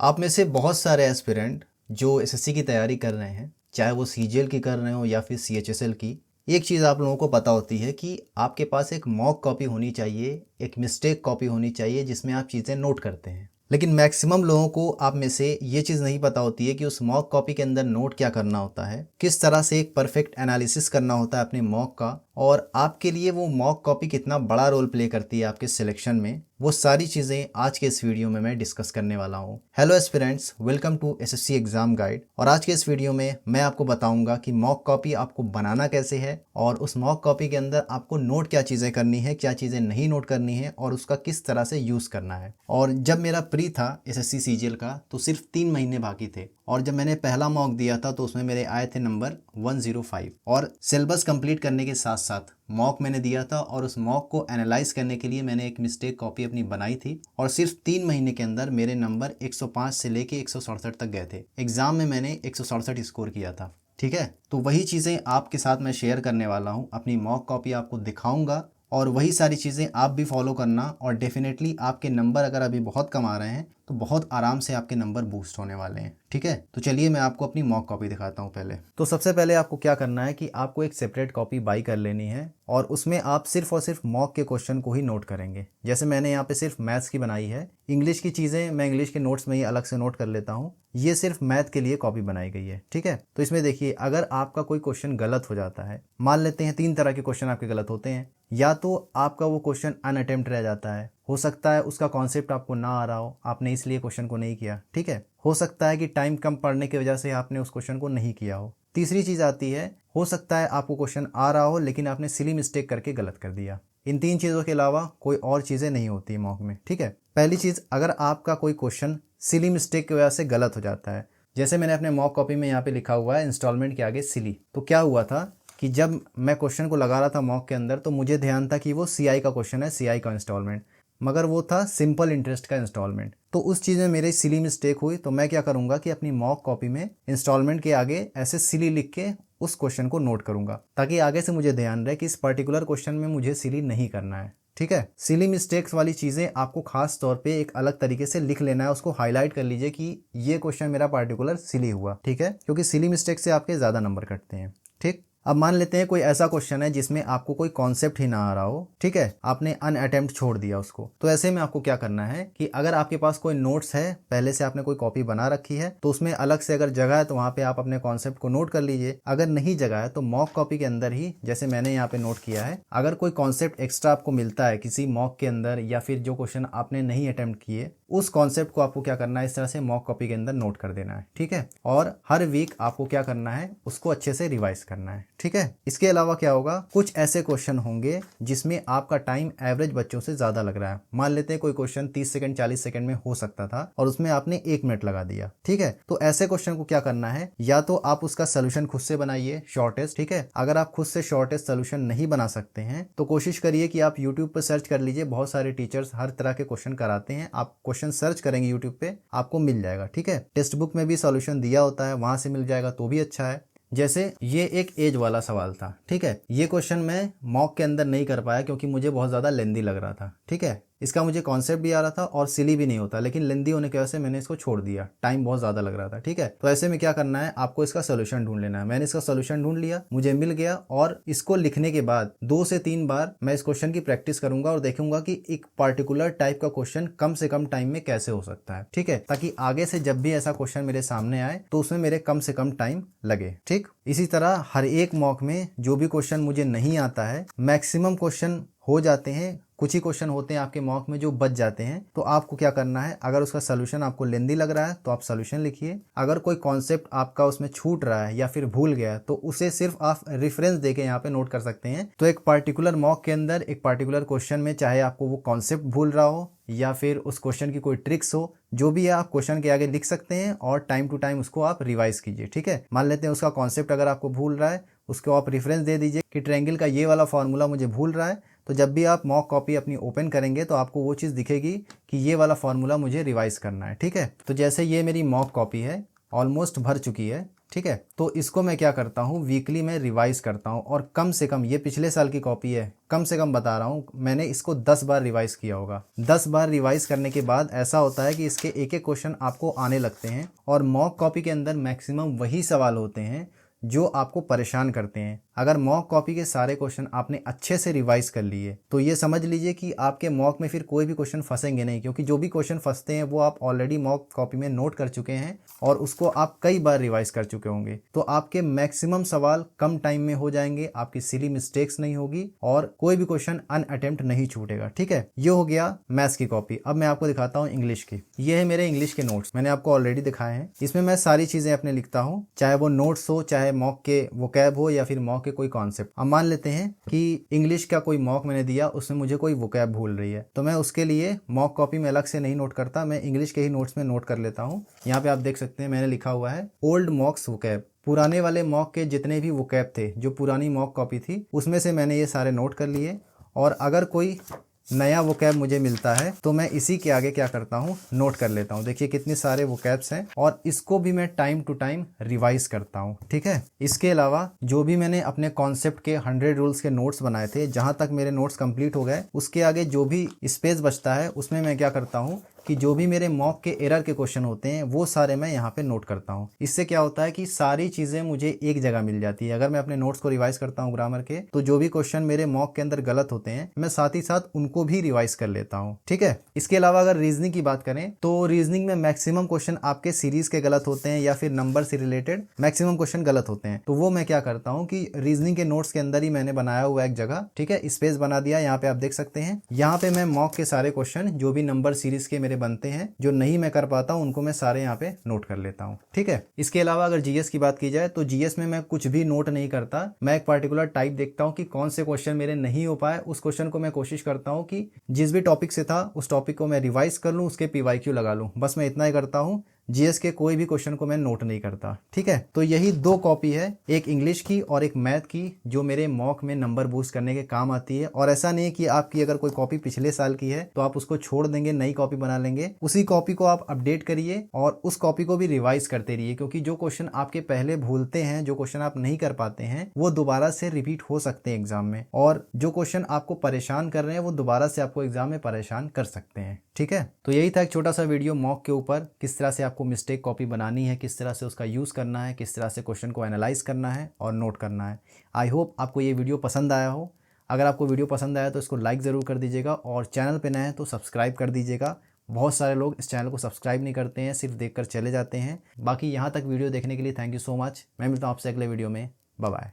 आप में से बहुत सारे एस्पिरेंट जो एसएससी की तैयारी कर रहे हैं, चाहे वो सीजीएल की कर रहे हो या फिर सीएचएसएल की, एक चीज़ आप लोगों को पता होती है कि आपके पास एक मॉक कॉपी होनी चाहिए, एक मिस्टेक कॉपी होनी चाहिए जिसमें आप चीज़ें नोट करते हैं। लेकिन मैक्सिमम लोगों को आप में से ये चीज़ नहीं पता होती है कि उस मॉक कॉपी के अंदर नोट क्या करना होता है, किस तरह से एक परफेक्ट एनालिसिस करना होता है अपने मॉक का, और आपके लिए वो मॉक कॉपी कितना बड़ा रोल प्ले करती है आपके सिलेक्शन में। वो सारी चीज़ें आज के इस वीडियो में मैं डिस्कस करने वाला हूँ। Hello aspirants, welcome to SSC exam guide. और आज के इस वीडियो में मैं आपको बताऊंगा कि मॉक कॉपी आपको बनाना कैसे है और उस मॉक कॉपी के अंदर आपको नोट क्या चीज़ें करनी है, क्या चीज़ें नहीं नोट करनी है और उसका किस तरह से यूज़ करना है। और जब मेरा प्री था एसएससी सीजीएल का तो सिर्फ 3 महीने बाकी थे, और जब मैंने पहला मॉक दिया था तो उसमें मेरे आए थे नंबर 105। और सिलेबस कंप्लीट करने के साथ साथ मॉक मैंने दिया था और उस मॉक को एनालाइज करने के लिए मैंने एक मिस्टेक कॉपी अपनी बनाई थी, और सिर्फ 3 महीने के अंदर मेरे नंबर 105 से लेके 167 तक गए थे। एग्जाम में मैंने 167 स्कोर किया था। ठीक है, तो वही चीज़ें आपके साथ मैं शेयर करने वाला हूँ, अपनी मॉक कॉपी आपको दिखाऊंगा और वही सारी चीज़ें आप भी फॉलो करना, और डेफिनेटली आपके नंबर अगर अभी बहुत कम आ रहे हैं तो बहुत आराम से आपके नंबर बूस्ट होने वाले हैं। ठीक है, तो चलिए मैं आपको अपनी मॉक कॉपी दिखाता हूँ। पहले तो सबसे पहले आपको क्या करना है कि आपको एक सेपरेट कॉपी बाई कर लेनी है, और उसमें आप सिर्फ और सिर्फ मॉक के क्वेश्चन को ही नोट करेंगे। जैसे मैंने यहाँ पे सिर्फ मैथ्स की बनाई है, इंग्लिश की चीज़ें मैं इंग्लिश के नोट्स में ही अलग से नोट कर लेता हूँ। ये सिर्फ मैथ के लिए कॉपी बनाई गई है। ठीक है, तो इसमें देखिए, अगर आपका कोई क्वेश्चन गलत हो जाता है, मान लेते हैं 3 तरह के क्वेश्चन आपके गलत होते हैं। या तो आपका वो क्वेश्चन अनअटेम्प्ट रह जाता है, हो सकता है उसका कॉन्सेप्ट आपको ना आ रहा हो, आपने इसलिए क्वेश्चन को नहीं किया। ठीक है, हो सकता है कि टाइम कम पड़ने की वजह से आपने उस क्वेश्चन को नहीं किया हो। तीसरी चीज़ आती है, हो सकता है आपको क्वेश्चन आ रहा हो लेकिन आपने सिली मिस्टेक करके गलत कर दिया। इन 3 चीज़ों के अलावा कोई और चीज़ें नहीं होती मॉक में। ठीक है, पहली चीज़, अगर आपका कोई क्वेश्चन सिली मिस्टेक की वजह से गलत हो जाता है, जैसे मैंने अपने मॉक कॉपी में यहाँ पे लिखा हुआ है इंस्टॉलमेंट के आगे सिली, तो क्या हुआ था कि जब मैं क्वेश्चन को लगा रहा था मॉक के अंदर तो मुझे ध्यान था कि वो सीआई का क्वेश्चन है, सीआई का इंस्टॉलमेंट, मगर वो था सिंपल इंटरेस्ट का इंस्टॉलमेंट। तो उस चीज़ में मेरी सिली मिस्टेक हुई, तो मैं क्या करूंगा कि अपनी मॉक कॉपी में इंस्टॉलमेंट के आगे ऐसे सिली लिख के उस क्वेश्चन को नोट करूंगा, ताकि आगे से मुझे ध्यान रहे कि इस पर्टिकुलर क्वेश्चन में मुझे सिली नहीं करना है। ठीक है, सिली मिस्टेक्स वाली चीज़ें आपको खास तौर पे एक अलग तरीके से लिख लेना है, उसको हाईलाइट कर लीजिए कि ये क्वेश्चन मेरा पार्टिकुलर सिली हुआ। ठीक है, क्योंकि सिली मिस्टेक से आपके ज़्यादा नंबर कटते हैं। ठीक, अब मान लेते हैं कोई ऐसा क्वेश्चन है जिसमें आपको कोई कॉन्सेप्ट ही ना आ रहा हो। ठीक है, आपने अनअटेम्प्ट छोड़ दिया उसको, तो ऐसे में आपको क्या करना है कि अगर आपके पास कोई नोट्स है, पहले से आपने कोई कॉपी बना रखी है, तो उसमें अलग से अगर जगह है तो वहां पे आप अपने कॉन्सेप्ट को नोट कर लीजिए। अगर नहीं जगह है तो मॉक कॉपी के अंदर ही, जैसे मैंने यहाँ पे नोट किया है, अगर कोई कॉन्सेप्ट एक्स्ट्रा आपको मिलता है किसी मॉक के अंदर, या फिर जो क्वेश्चन आपने नहीं अटेम्प्ट किए, उस कॉन्सेप्ट को आपको क्या करना है, इस तरह से मॉक कॉपी के अंदर नोट कर देना है। ठीक है, और हर वीक आपको क्या करना है, उसको अच्छे से रिवाइज करना है। ठीक है, इसके अलावा क्या होगा, कुछ ऐसे क्वेश्चन होंगे जिसमें आपका टाइम एवरेज बच्चों से ज्यादा लग रहा है। मान लेते हैं कोई क्वेश्चन 30 सेकंड 40 सेकंड में हो सकता था और उसमें आपने 1 मिनट लगा दिया। ठीक है, तो ऐसे क्वेश्चन को क्या करना है, या तो आप उसका सोल्यूशन खुद से बनाइए शॉर्टेस्ट। ठीक है, अगर आप खुद से शॉर्टेस्ट सोल्यूशन नहीं बना सकते हैं तो कोशिश करिए कि आप यूट्यूब पर सर्च कर लीजिए, बहुत सारे टीचर्स हर तरह के क्वेश्चन कराते हैं। आप क्वेश्चन सर्च करेंगे यूट्यूब पे, आपको मिल जाएगा। ठीक है, टेक्स्ट बुक में भी सॉल्यूशन दिया होता है, वहां से मिल जाएगा तो भी अच्छा है। जैसे ये एक एज वाला सवाल था। ठीक है, ये क्वेश्चन मैं मॉक के अंदर नहीं कर पाया क्योंकि मुझे बहुत ज़्यादा लेंदी लग रहा था। ठीक है, इसका मुझे कॉन्सेप्ट भी आ रहा था और सिली भी नहीं होता, लेकिन लेंदी होने की वजह से मैंने इसको छोड़ दिया, टाइम बहुत ज़्यादा लग रहा था। ठीक है, तो ऐसे में क्या करना है, आपको इसका सोल्यूशन ढूंढ लेना है। मैंने इसका सोल्यूशन ढूंढ लिया, मुझे मिल गया, और इसको लिखने के बाद 2 से 3 बार मैं इस क्वेश्चन की प्रैक्टिस करूंगा और देखूंगा कि एक पर्टिकुलर टाइप का क्वेश्चन कम से कम टाइम में कैसे हो सकता है। ठीक है, ताकि आगे से जब भी ऐसा क्वेश्चन मेरे सामने आए तो उसमें मेरे कम से कम टाइम लगे। ठीक, इसी तरह हर एक मॉक में जो भी क्वेश्चन मुझे नहीं आता है, मैक्सिमम क्वेश्चन हो जाते हैं, कुछ ही क्वेश्चन होते हैं आपके मॉक में जो बच जाते हैं, तो आपको क्या करना है, अगर उसका सोल्यूशन आपको लेंदी लग रहा है तो आप सोल्यूशन लिखिए। अगर कोई कॉन्सेप्ट आपका उसमें छूट रहा है या फिर भूल गया तो उसे सिर्फ आप रेफरेंस देके यहाँ पे नोट कर सकते हैं। तो एक पर्टिकुलर मॉक के अंदर एक पर्टिकुलर क्वेश्चन में, चाहे आपको वो कॉन्सेप्ट भूल रहा हो या फिर उस क्वेश्चन की कोई ट्रिक्स हो, जो भी है आप क्वेश्चन के आगे लिख सकते हैं और टाइम टू टाइम उसको आप रिवाइज कीजिए। ठीक है, मान लेते हैं उसका कॉन्सेप्ट अगर आपको भूल रहा है, उसको आप रेफरेंस दे दीजिए कि ट्रायंगल का ये वाला फॉर्मूला मुझे भूल रहा है, तो जब भी आप मॉक कॉपी अपनी ओपन करेंगे तो आपको वो चीज़ दिखेगी कि ये वाला फॉर्मूला मुझे रिवाइज करना है। ठीक है, तो जैसे ये मेरी मॉक कॉपी है, ऑलमोस्ट भर चुकी है। ठीक है। तो इसको मैं क्या करता हूँ, वीकली मैं रिवाइज करता हूँ और कम से कम, ये पिछले साल की कॉपी है, कम से कम बता रहा हूँ, मैंने इसको 10 बार रिवाइज किया होगा। 10 बार रिवाइज करने के बाद ऐसा होता है कि इसके एक एक क्वेश्चन आपको आने लगते हैं और मॉक कॉपी के अंदर मैक्सिमम वही सवाल होते हैं जो आपको परेशान करते हैं। अगर मॉक कॉपी के सारे क्वेश्चन आपने अच्छे से रिवाइज कर लिए तो ये समझ लीजिए कि आपके मॉक में फिर कोई भी क्वेश्चन फंसेंगे नहीं, क्योंकि जो भी क्वेश्चन फंसते हैं वो आप ऑलरेडी मॉक कॉपी में नोट कर चुके हैं और उसको आप कई बार रिवाइज कर चुके होंगे। तो आपके मैक्सिमम सवाल कम टाइम में हो जाएंगे, आपकी सिली मिस्टेक्स नहीं होगी और कोई भी क्वेश्चन अनअटेम्प्ट नहीं छूटेगा। ठीक है, ये हो गया मैथ्स की कॉपी। अब मैं आपको दिखाता हूँ इंग्लिश की। ये है मेरे इंग्लिश के नोट्स, मैंने आपको ऑलरेडी दिखाए हैं। इसमें मैं सारी चीजें अपने लिखता हूँ, चाहे वो नोट्स हो, चाहे मॉक के वोकैब हो या फिर मॉक के कोई कॉन्सेप्ट। अब मान लेते हैं कि इंग्लिश का कोई मॉक मैंने दिया, उसमें मुझे कोई वोकैब भूल रही है, तो मैं उसके लिए मॉक कॉपी में अलग से नहीं नोट करता, मैं इंग्लिश के ही नोट्स में नोट कर लेता हूँ। यहाँ पे आप देख सकते हैं मैंने लिखा हुआ है ओल्ड मॉक्स वोकैब। पुराने वाले मॉक के जितने भी वोकैब थे, जो पुरानी मॉक कॉपी थी, उसमें से मैंने ये सारे नोट कर लिए। और अगर कोई नया वोकैब मुझे मिलता है तो मैं इसी के आगे क्या करता हूँ, नोट कर लेता हूँ। देखिए कितने सारे वोकैब्स हैं और इसको भी मैं टाइम टू टाइम रिवाइज करता हूँ। ठीक है, इसके अलावा जो भी मैंने अपने कॉन्सेप्ट के 100 रूल्स के नोट्स बनाए थे, जहां तक मेरे नोट्स कंप्लीट हो गए, उसके आगे जो भी स्पेस बचता है उसमें मैं क्या करता हूँ कि जो भी मेरे मॉक के एरर के क्वेश्चन होते हैं वो सारे मैं यहाँ पे नोट करता हूँ। इससे क्या होता है कि सारी चीजें मुझे एक जगह मिल जाती है। अगर मैं अपने नोट्स को रिवाइज करता हूँ ग्रामर के, तो जो भी क्वेश्चन मेरे मॉक के अंदर गलत होते हैं मैं साथ ही साथ उनको भी रिवाइज कर लेता हूँ। ठीक है, इसके अलावा अगर रीजनिंग की बात करें तो रीजनिंग में मैक्सिमम क्वेश्चन आपके सीरीज के गलत होते हैं या फिर नंबर से रिलेटेड मैक्सिमम क्वेश्चन गलत होते हैं। तो वो मैं क्या करता हूँ कि रीजनिंग के नोट्स के अंदर ही मैंने बनाया हुआ एक जगह, ठीक है, स्पेस बना दिया। यहाँ पे आप देख सकते हैं, यहाँ पे मैं मॉक के सारे क्वेश्चन जो भी नंबर सीरीज के मेरे बनते हैं, जो नहीं मैं कर पाता हूं, उनको मैं सारे यहाँ पे नोट कर लेता हूँ। ठीक है, इसके अलावा अगर जीएस की बात की जाए तो जीएस में मैं कुछ भी नोट नहीं करता। मैं एक पर्टिकुलर टाइप देखता हूँ कि कौन से क्वेश्चन मेरे नहीं हो पाए, उस क्वेश्चन को मैं कोशिश करता हूँ कि जिस भी टॉपिक से था उस टॉपिक को मैं रिवाइज कर लूँ, उसके पीवाईक्यू लगा लूँ। बस मैं इतना ही करता हूँ, जीएस के कोई भी क्वेश्चन को मैं नोट नहीं करता। ठीक है, तो यही दो कॉपी है, एक इंग्लिश की और एक मैथ की, जो मेरे मॉक में नंबर बूस्ट करने के काम आती है। और ऐसा नहीं कि आपकी अगर कोई कॉपी पिछले साल की है तो आप उसको छोड़ देंगे, नई कॉपी बना लेंगे। उसी कॉपी को आप अपडेट करिए और उस कॉपी को भी रिवाइज करते रहिए, क्योंकि जो क्वेश्चन आपके पहले भूलते हैं, जो क्वेश्चन आप नहीं कर पाते हैं, वो दोबारा से रिपीट हो सकते हैं एग्जाम में। और जो क्वेश्चन आपको परेशान कर रहे हैं वो दोबारा से आपको एग्जाम में परेशान कर सकते हैं। ठीक है, तो यही था एक छोटा सा वीडियो मॉक के ऊपर, किस तरह से आपको मिस्टेक कॉपी बनानी है, किस तरह से उसका यूज़ करना है, किस तरह से क्वेश्चन को एनालाइज करना है और नोट करना है। आई होप आपको ये वीडियो पसंद आया हो। अगर आपको वीडियो पसंद आया तो इसको लाइक ज़रूर कर दीजिएगा और चैनल पे नए हैं तो सब्सक्राइब कर दीजिएगा। बहुत सारे लोग इस चैनल को सब्सक्राइब नहीं करते हैं, सिर्फ देखकर चले जाते हैं। बाकी यहाँ तक वीडियो देखने के लिए थैंक यू सो मच। मैं मिलता हूँ आपसे अगले वीडियो में। Bye bye.